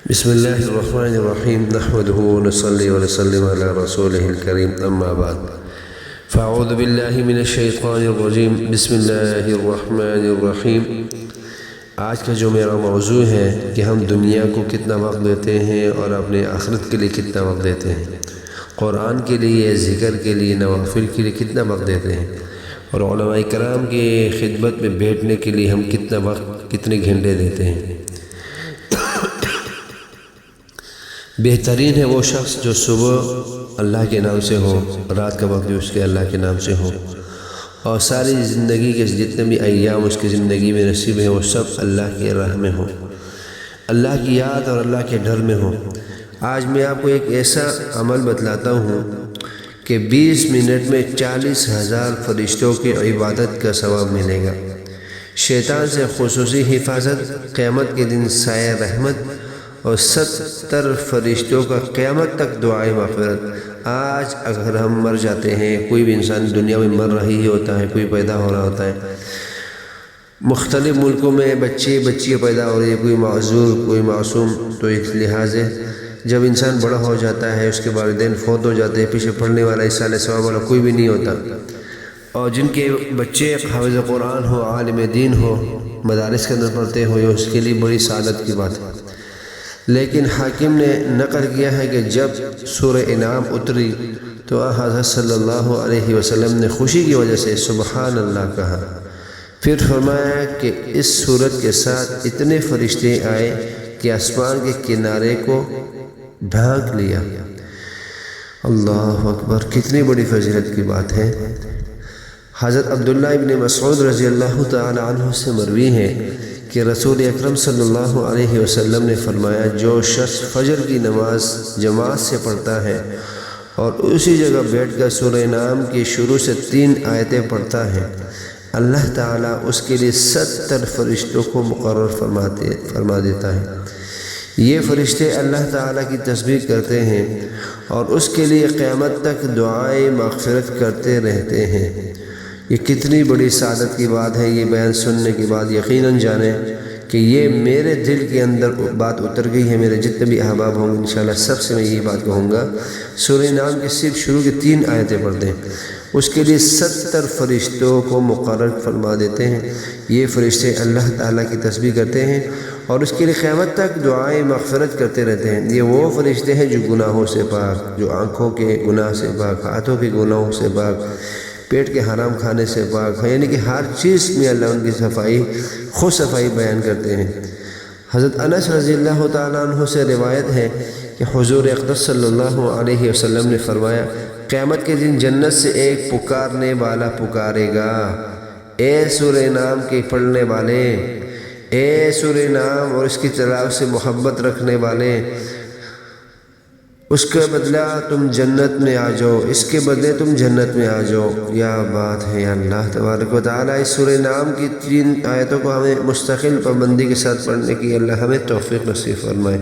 بسم الله الرحمن الرحيم نحمده ونصلي ونسلم على رسوله الكريم أما بعد فأعوذ بالله من الشيطان الرجيم بسم الله الرحمن الرحيم۔ آج کا جو میرا موضوع ہے کہ ہم دنیا کو کتنا وقت دیتے ہیں اور اپنے آخرت کے لیے کتنا وقت دیتے ہیں، قرآن کے لیے، ذکر کے لیے، نوافل کے لیے کتنا وقت دیتے ہیں، اور علماء کرام کی خدمت میں بیٹھنے کے لیے ہم کتنا وقت، کتنے گھنٹے دیتے ہیں۔ بہترین ہے وہ شخص جو صبح اللہ کے نام سے ہو، رات کا وقت بھی اس کے اللہ کے نام سے ہو، اور ساری زندگی کے جتنے بھی ایام اس کی زندگی میں نصیب ہیں وہ سب اللہ کے راہ میں ہوں، اللہ کی یاد اور اللہ کے ڈر میں ہوں۔ آج میں آپ کو ایک ایسا عمل بتلاتا ہوں کہ 20 منٹ میں 40,000 فرشتوں کی عبادت کا ثواب ملے گا، شیطان سے خصوصی حفاظت، قیامت کے دن سایہ رحمت، اور 70 فرشتوں کا قیامت تک دعائے مغفرت۔ آج اگر ہم مر جاتے ہیں، کوئی بھی انسان دنیا میں مر رہی ہی ہوتا ہے، کوئی پیدا ہو رہا ہوتا ہے، مختلف ملکوں میں بچیاں پیدا ہو رہی ہے، کوئی معذور، کوئی معصوم، تو اس لحاظ سے جب انسان بڑا ہو جاتا ہے، اس کے والدین فوت ہو جاتے ہیں، پیچھے پڑھنے والا اصالہ ثواب والا کوئی بھی نہیں ہوتا، اور جن کے بچے حافظ قرآن ہو، عالم دین ہو، مدارس کے اندر پڑھتے ہوئے، اس کے لیے بڑی سعادت کی بات ہے۔ لیکن حاکم نے نقل کیا ہے کہ جب سورہ انعام اتری تو حضرت صلی اللہ علیہ وسلم نے خوشی کی وجہ سے سبحان اللہ کہا، پھر فرمایا کہ اس سورت کے ساتھ اتنے فرشتے آئے کہ آسمان کے کنارے کو ڈھانک لیا۔ اللہ اکبر، کتنی بڑی فضیلت کی بات ہے۔ حضرت عبداللہ ابن مسعود رضی اللہ تعالی عنہ سے مروی ہے کہ رسول اکرم صلی اللہ علیہ وسلم نے فرمایا، جو شخص فجر کی نماز جماعت سے پڑھتا ہے اور اسی جگہ بیٹھ کر سورہ انعام کی شروع سے 3 آیتیں پڑھتا ہے، اللہ تعالیٰ اس کے لیے 70 فرشتوں کو مقرر فرما دیتا ہے۔ یہ فرشتے اللہ تعالیٰ کی تسبیح کرتے ہیں اور اس کے لیے قیامت تک دعائے مغفرت کرتے رہتے ہیں۔ یہ کتنی بڑی سعادت کی بات ہے۔ یہ بیان سننے کے بعد یقیناً جانیں کہ یہ میرے دل کے اندر بات اتر گئی ہے۔ میرے جتنے بھی احباب ہوں گے انشاءاللہ سب سے میں یہی بات کہوں گا، سورہ انعام کی صرف شروع کی 3 آیتیں پڑھ دیں، اس کے لیے 70 فرشتوں کو مقرر فرما دیتے ہیں۔ یہ فرشتے اللہ تعالیٰ کی تسبیح کرتے ہیں اور اس کے لیے قیامت تک دعائیں مغفرت کرتے رہتے ہیں۔ یہ وہ فرشتے ہیں جو گناہوں سے پاک، جو آنکھوں کے گناہ سے پاک، ہاتھوں کے گناہوں سے پاک، پیٹ کے حرام کھانے سے پاک ہے، یعنی کہ ہر چیز میں اللہ ان کی صفائی، خود صفائی بیان کرتے ہیں۔ حضرت انس رضی اللہ تعالیٰ عنہ سے روایت ہے کہ حضور اقدس صلی اللہ علیہ وسلم نے فرمایا، قیامت کے دن جنت سے ایک پکارنے والا پکارے گا، اے سورہ انعام کے پڑھنے والے، اے سورہ انعام اور اس کی تلاوت سے محبت رکھنے والے، اس کے بدلہ تم جنت میں آ جاؤ، اس کے بدلے تم جنت میں آ جاؤ۔ کیا بات ہے۔ اللہ تبارک و تعالیٰ اس سورہ انعام کی 3 آیتوں کو ہمیں مستقل پابندی کے ساتھ پڑھنے کی اللہ ہمیں توفیق نصیب فرمائے۔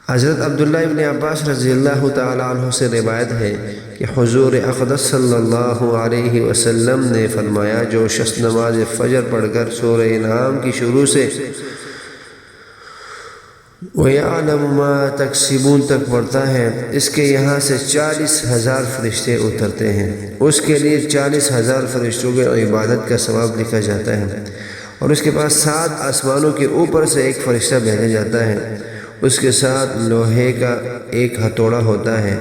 حضرت عبداللہ ابن عباس رضی اللہ تعالیٰ عنہ سے روایت ہے کہ حضور اقدس صلی اللہ علیہ وسلم نے فرمایا، جو شخص نماز فجر پڑھ کر سورہ انعام کی شروع سے وَيَعْلَمُ مَا تَكْسِبُونَ تک پڑھتا ہے، اس کے یہاں سے 40,000 فرشتے اترتے ہیں، اس کے لیے 40,000 فرشتوں کی عبادت کا ثواب لکھا جاتا ہے، اور اس کے پاس 7 آسمانوں کے اوپر سے ایک فرشتہ بھیجا جاتا ہے، اس کے ساتھ لوہے کا ایک ہتھوڑا ہوتا ہے۔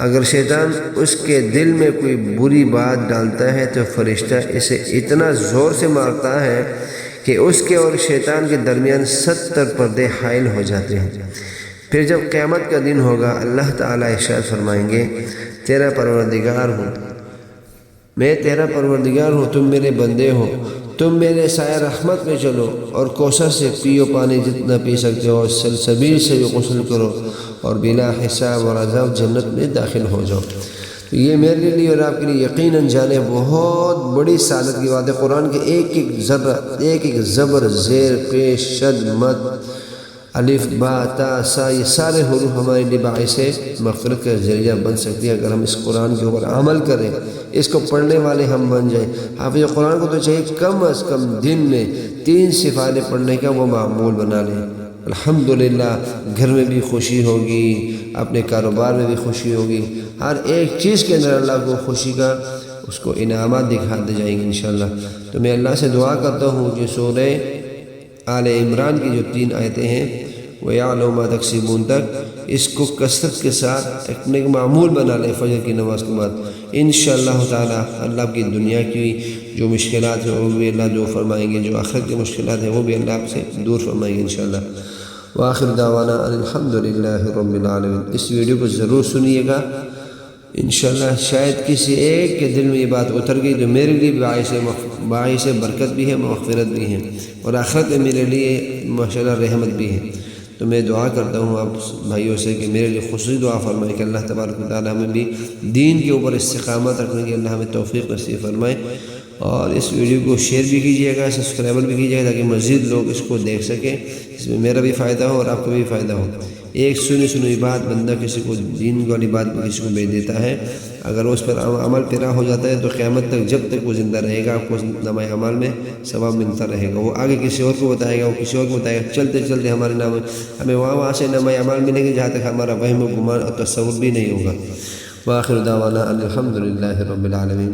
اگر شیطان اس کے دل میں کوئی بری بات ڈالتا ہے تو فرشتہ اسے اتنا زور سے مارتا ہے کہ اس کے اور شیطان کے درمیان 70 پردے حائل ہو جاتے ہیں۔ پھر جب قیامت کا دن ہوگا، اللہ تعالیٰ ارشاد فرمائیں گے، تیرا پروردگار ہوں، میں تیرا پروردگار ہوں، تم میرے بندے ہو، تم میرے سایہ رحمت میں چلو اور کوثر سے پیو پانی جتنا پی سکتے ہو، سلسبیل سے غسل کرو اور بلا حساب اور عذاب جنت میں داخل ہو جاؤ۔ یہ میرے لیے اور آپ کے لیے یقیناً جانے بہت بڑی سعادت کی بات ہے۔ قرآن کے ایک ذرہ، ایک زبر، زیر، پیش، شد، مد، الف، با، تا، سا، یہ سارے حروف ہمارے لیے باعث مغفرت کا ذریعہ بن سکتی ہے اگر ہم اس قرآن کے اوپر عمل کریں، اس کو پڑھنے والے ہم بن جائیں۔ حافظ قرآن کو تو چاہیے کم از کم دن میں 3 صفحے پڑھنے کا وہ معمول بنا لیں۔ الحمدللہ گھر میں بھی خوشی ہوگی، اپنے کاروبار میں بھی خوشی ہوگی، ہر ایک چیز کے اندر اللہ کو خوشی کا اس کو انعامات دکھاتے جائیں گے انشاءاللہ۔ تو میں اللہ سے دعا کرتا ہوں کہ سورہ آل عمران کی جو 3 آیتیں ہیں وَيَعْلَمُ مَا تَكْسِبُونَ تک، اس کو کثرت کے ساتھ اپنے معمول بنا لیں فجر کی نماز کے بعد، انشاءاللہ تعالی اللہ کی دنیا کی جو مشکلات ہیں وہ بھی اللہ دور فرمائیں گے، جو آخرت کی مشکلات ہیں وہ بھی اللہ آپ سے دور فرمائیں گے انشاءاللہ۔ وآخر دعوانا الحمدللہ رب العالمین۔ اس ویڈیو کو ضرور سنیے گا انشاءاللہ، شاید کسی ایک کے دل میں یہ بات اتر گئی تو میرے لیے باعث برکت بھی ہے، مغفرت بھی ہے، اور آخرت میں میرے لیے ماشاءاللہ رحمت بھی ہے۔ تو میں دعا کرتا ہوں آپ بھائیوں سے کہ میرے لیے خصوصی دعا فرمائے کہ اللہ تبارک و تعالی ہمیں بھی دین کے اوپر استقامت رکھنے کی اللہ ہمیں توفیق نصیب فرمائے، اور اس ویڈیو کو شیئر بھی کیجیے گا، سبسکرائبر بھی کیجیے گا تاکہ مزید لوگ اس کو دیکھ سکیں، اس میں میرا بھی فائدہ ہو اور آپ کا بھی فائدہ ہو۔ ایک سنی بات بندہ کسی کو دین والی بات کسی کو بھیج دیتا ہے، اگر اس پر عمل پیرا ہو جاتا ہے تو قیامت تک جب تک وہ زندہ رہے گا آپ کو نامہ اعمال میں ثواب ملتا رہے گا۔ وہ آگے کسی اور کو بتائے گا، وہ کسی اور کو بتائے گا، چلتے چلتے ہمیں وہاں سے نامہ اعمال ملیں گے جہاں تک ہمارا وہم و گمان اور تصور بھی نہیں ہوگا۔ وآخر دعوانا الحمدللہ رب العالمین۔